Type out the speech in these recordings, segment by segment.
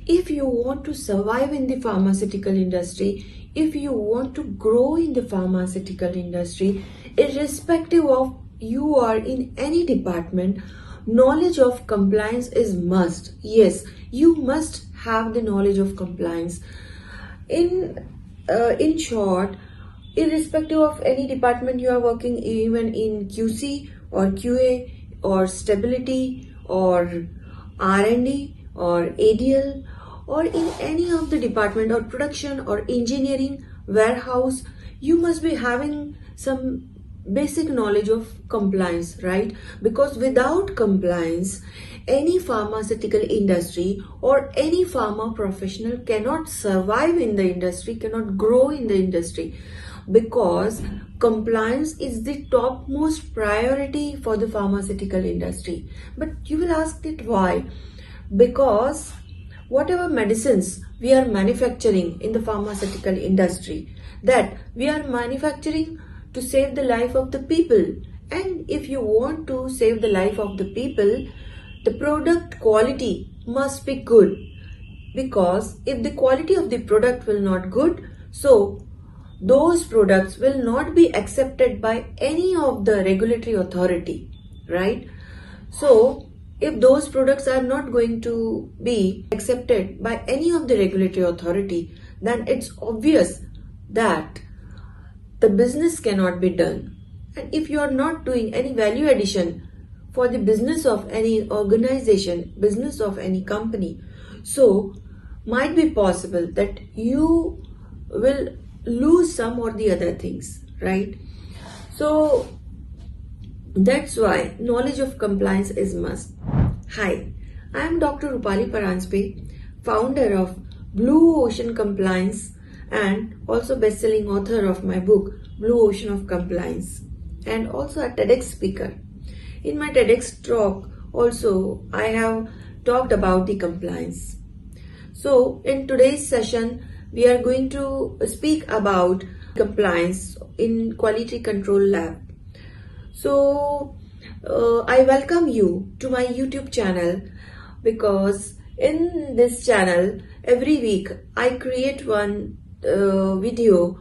If you want to survive in the pharmaceutical industry, if you want to grow in the pharmaceutical industry, irrespective of you are in any department, knowledge of compliance is must. Yes, you must have the knowledge of compliance. In short, irrespective of any department you are working, even in QC or QA or stability or R&D or ADL or in any of the department or production or engineering, warehouse, you must be having some basic knowledge of compliance, right? Because without compliance, any pharmaceutical industry or any pharma professional cannot survive in the industry, cannot grow in the industry, because compliance is the topmost priority for the pharmaceutical industry. But you will ask it why? Because whatever medicines we are manufacturing in the pharmaceutical industry, that we are manufacturing to save the life of the people. And if you want to save the life of the people, the product quality must be good. Because if the quality of the product will not good, so those products will not be accepted by any of the regulatory authority, right? So if those products are not going to be accepted by any of the regulatory authority, then it's obvious that the business cannot be done. And if you are not doing any value addition for the business of any organization, business of any company, so might be possible that you will lose some or the other things, right? So that's why knowledge of compliance is must. Hi, I am Dr. Rupali Paranjape, founder of Blue Ocean Compliance and also best-selling author of my book Blue Ocean of Compliance, and also a TEDx speaker. In my TEDx talk also I have talked about the compliance. So in today's session we are going to speak about compliance in quality control lab. So I welcome you to my YouTube channel, because in this channel every week I create one video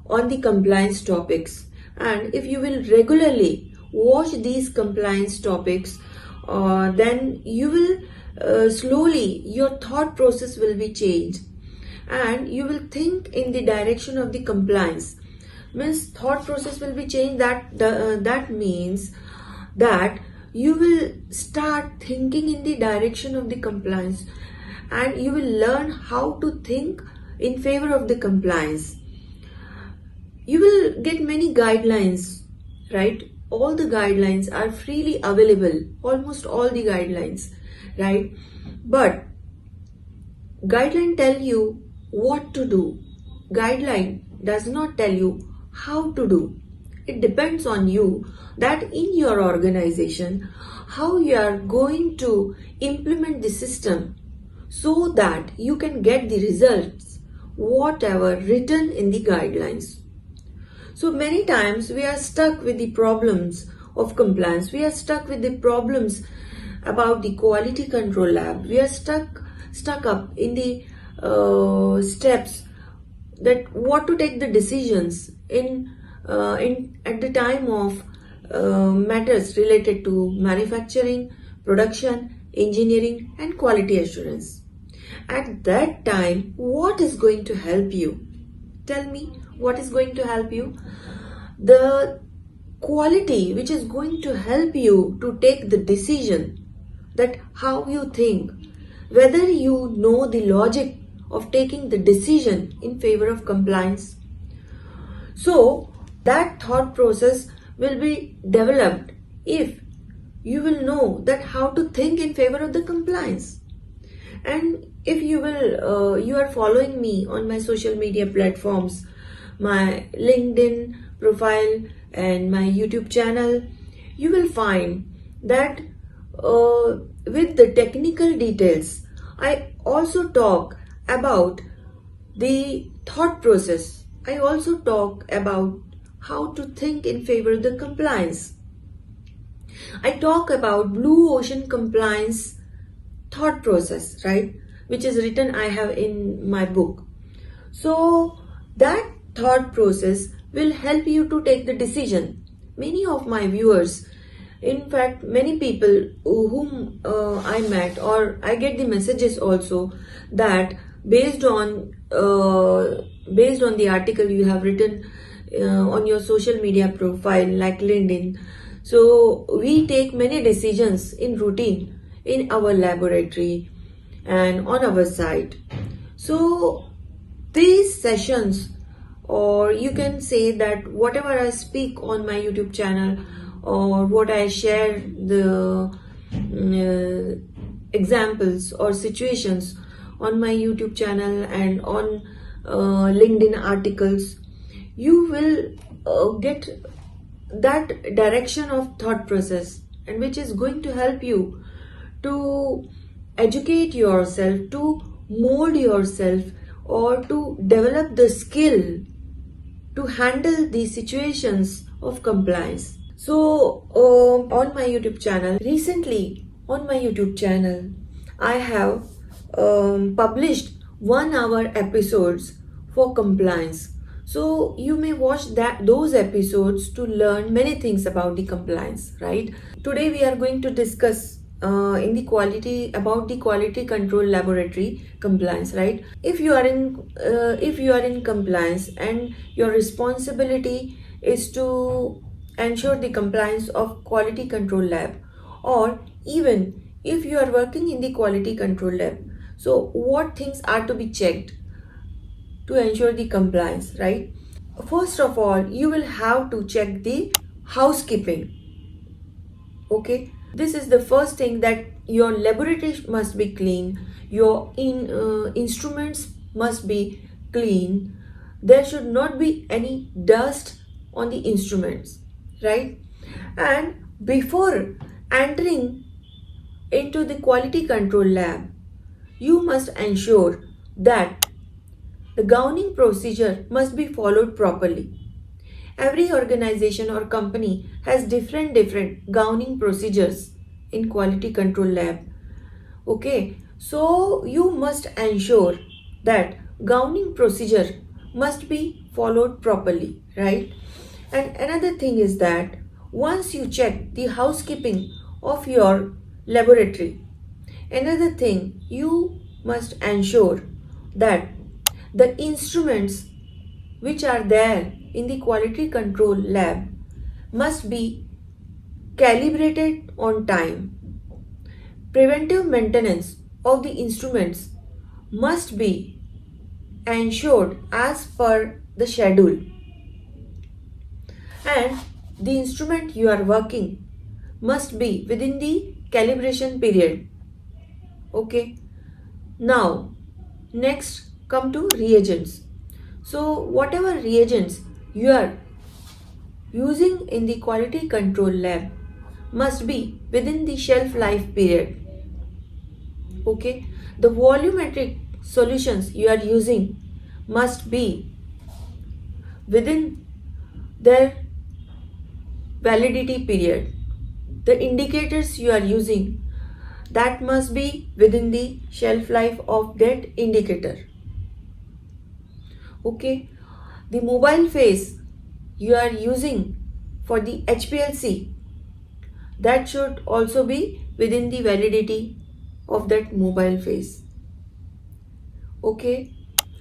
on the compliance topics, and if you will regularly watch these compliance topics, then you will slowly your thought process will be changed and you will think in the direction of the compliance. Means thought process will be changed, that means that you will start thinking in the direction of the compliance, and you will learn how to think in favor of the compliance. You will get many guidelines, right? All the guidelines are freely available, almost all the guidelines, right? But guideline tell you what to do. Guideline does not tell you how to do. It depends on you, that in your organization how you are going to implement the system so that you can get the results whatever written in the guidelines. So many times we are stuck with the problems of compliance. We are stuck with the problems about the quality control lab. We are stuck up in the steps that what to take the decisions in at the time of matters related to manufacturing, production, engineering and quality assurance. At that time, what is going to help you? Tell me, what is going to help you? The quality which is going to help you to take the decision, that how you think, whether you know the logic of taking the decision in favor of compliance. So that thought process will be developed if you will know that how to think in favor of the compliance. And if you will, you are following me on my social media platforms, my LinkedIn profile and my YouTube channel, you will find that with the technical details, I also talk about the thought process. I also talk about how to think in favor of the compliance. I talk about blue ocean compliance thought process, right? which is written I have in my book. So that thought process will help you to take the decision. Many of my viewers, in fact many people whom I met, or I get the messages also, that based on the article you have written on your social media profile like LinkedIn, so we take many decisions in routine in our laboratory and on our site. So these sessions, or you can say that whatever I speak on my YouTube channel, or what I share the examples or situations on my YouTube channel and on LinkedIn articles, you will get that direction of thought process, and which is going to help you to educate yourself, to mold yourself, or to develop the skill to handle the situations of compliance. So on my YouTube channel, recently on my YouTube channel, I have published 1 hour episodes for compliance. So you may watch those episodes to learn many things about the compliance, right? Today we are going to discuss about the quality control laboratory compliance, right? If you are in compliance, and your responsibility is to ensure the compliance of quality control lab, or even if you are working in the quality control lab, so what things are to be checked to ensure the compliance, right? First of all, you will have to check the housekeeping. Okay, this is the first thing, that your laboratory must be clean, your instruments must be clean, there should not be any dust on the instruments, right? And before entering into the quality control lab, you must ensure that the gowning procedure must be followed properly. Every organization or company has different gowning procedures in quality control lab. Okay, so you must ensure that gowning procedure must be followed properly, right? And another thing is that once you check the housekeeping of your laboratory, another thing, you must ensure that the instruments which are there in the quality control lab must be calibrated on time. Preventive maintenance of the instruments must be ensured as per the schedule, and the instrument you are working must be within the calibration period. Okay, now next come to reagents. So whatever reagents you are using in the quality control lab must be within the shelf life period. Okay, the volumetric solutions you are using must be within their validity period. The indicators you are using, that must be within the shelf life of that indicator. Okay, the mobile phase you are using for the HPLC, that should also be within the validity of that mobile phase. Okay,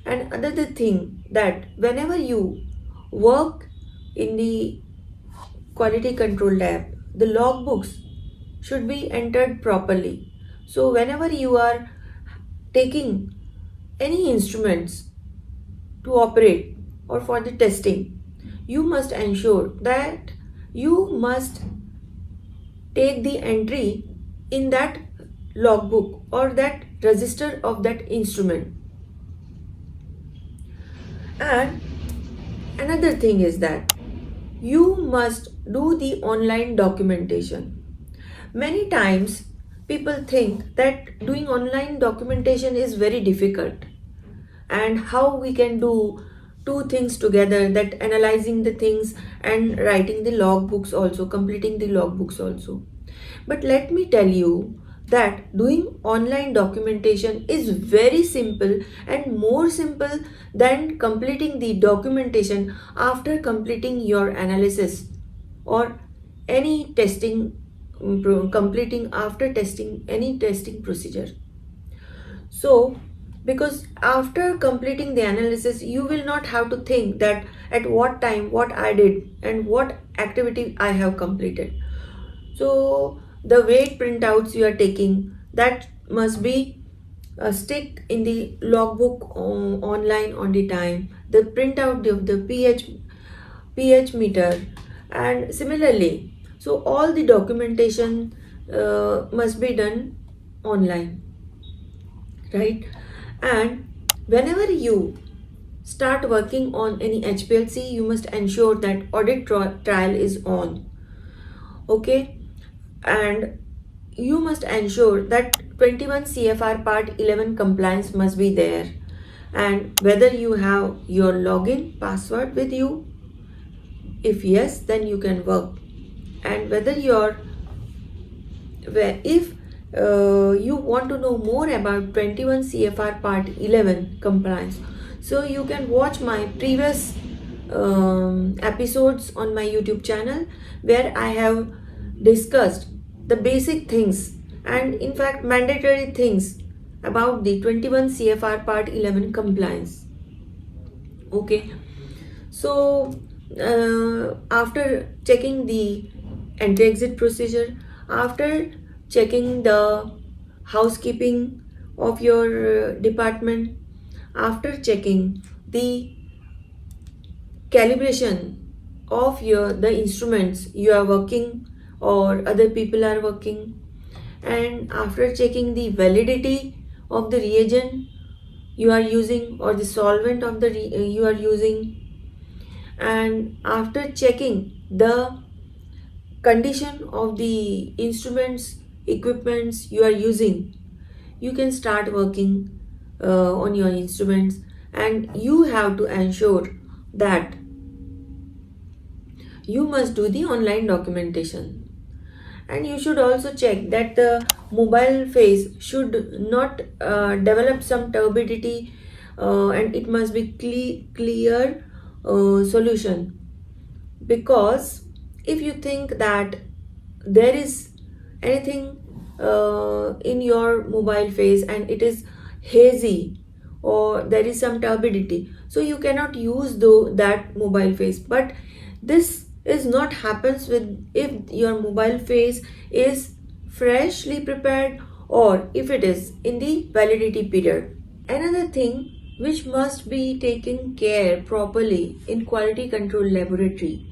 and another thing, that whenever you work in the quality control lab, the logbooks should be entered properly. So whenever you are taking any instruments to operate or for the testing, you must ensure that you must take the entry in that logbook or that register of that instrument. And another thing is that you must do the online documentation. Many times people think that doing online documentation is very difficult, and how we can do two things together, that analyzing the things and writing the logbooks also, completing the logbooks also. But let me tell you that doing online documentation is very simple and more simple than completing the documentation after completing your analysis or any testing, completing after testing any testing procedure. So, because after completing the analysis, you will not have to think that at what time, what I did, and what activity I have completed. So, the weight printouts you are taking, that must be stick in the logbook online on the time. The printout of the pH meter, and similarly. So, all the documentation must be done online, right? And whenever you start working on any HPLC, you must ensure that audit trial is on. Okay, and you must ensure that 21 CFR Part 11 compliance must be there, and whether you have your login password with you. If yes, then you can work, and whether if you want to know more about 21 CFR Part 11 compliance, so you can watch my previous episodes on my YouTube channel where I have discussed the basic things and in fact mandatory things about the 21 CFR Part 11 compliance. Okay, so after checking the entry exit procedure, after checking the housekeeping of your department, after checking the calibration of the instruments you are working or other people are working, and after checking the validity of the reagent you are using or the solvent of the you are using, and after checking the condition of the instruments equipments you are using, you can start working on your instruments. And you have to ensure that you must do the online documentation, and you should also check that the mobile face should not develop some turbidity, and it must be clear solution, because if you think that there is anything in your mobile face and it is hazy or there is some turbidity, so you cannot use that mobile face. But this is not happens with if your mobile face is freshly prepared or if it is in the validity period. Another thing which must be taken care properly in quality control laboratory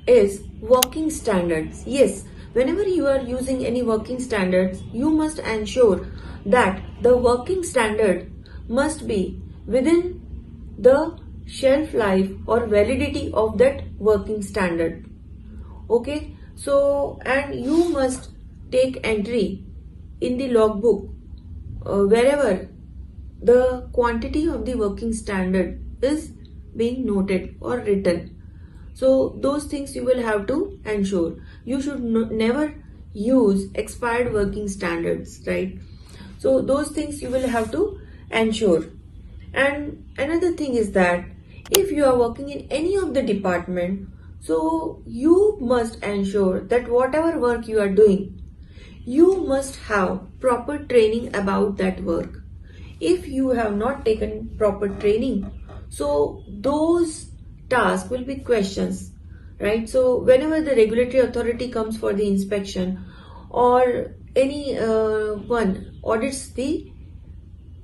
is working standards. Yes, whenever you are using any working standards, you must ensure that the working standard must be within the shelf life or validity of that working standard. Okay, so and you must take entry in the logbook wherever the quantity of the working standard is being noted or written. So those things you will have to ensure. You should never use expired working standards, right? So those things you will have to ensure. And another thing is that if you are working in any of the department, so you must ensure that whatever work you are doing, you must have proper training about that work. If you have not taken proper training, so those tasks will be questions, right? So whenever the regulatory authority comes for the inspection or any one audits the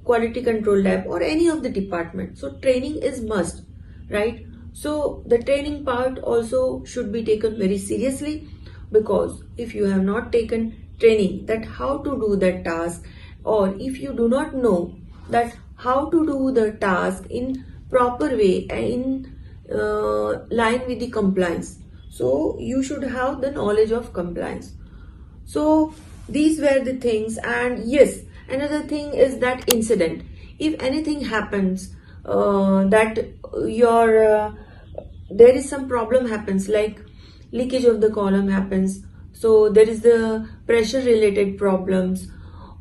quality control lab or any of the department, so training is must, right? So the training part also should be taken very seriously, because if you have not taken training that how to do that task, or if you do not know that how to do the task in proper way and in line with the compliance, so you should have the knowledge of compliance. So these were the things. And yes, another thing is that incident. If anything happens that your there is some problem happens, like leakage of the column happens, so there is the pressure related problems,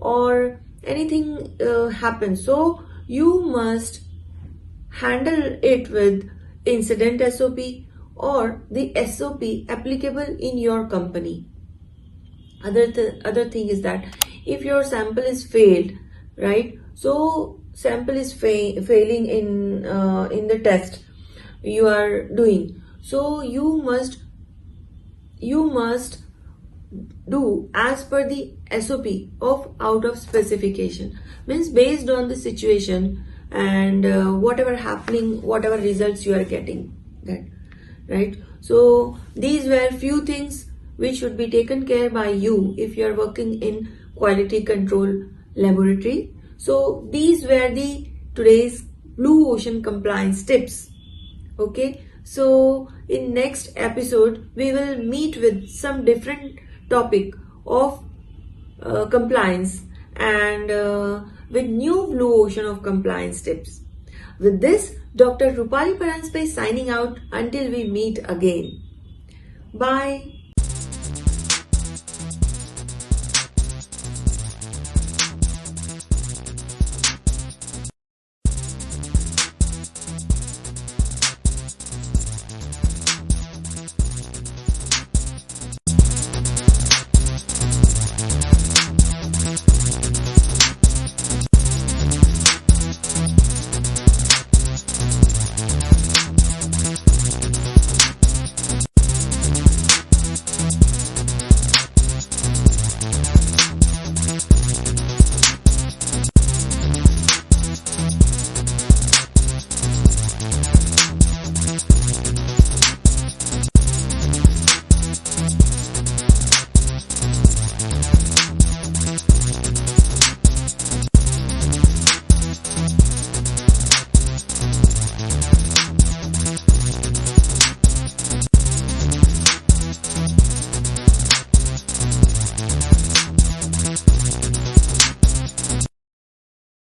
or anything happens, so you must handle it with incident SOP or the SOP applicable in your company. Other thing is that if your sample is failed, right, so sample is failing in the test you are doing, so you must do as per the SOP of out of specification, means based on the situation and whatever happening, whatever results you are getting, that, right? So these were few things which should be taken care by you if you are working in quality control laboratory. So these were the today's blue ocean compliance tips. Okay, so in next episode we will meet with some different topic of compliance and with new blue ocean of compliance tips. With this, Dr. Rupali Paranjape signing out until we meet again. Bye.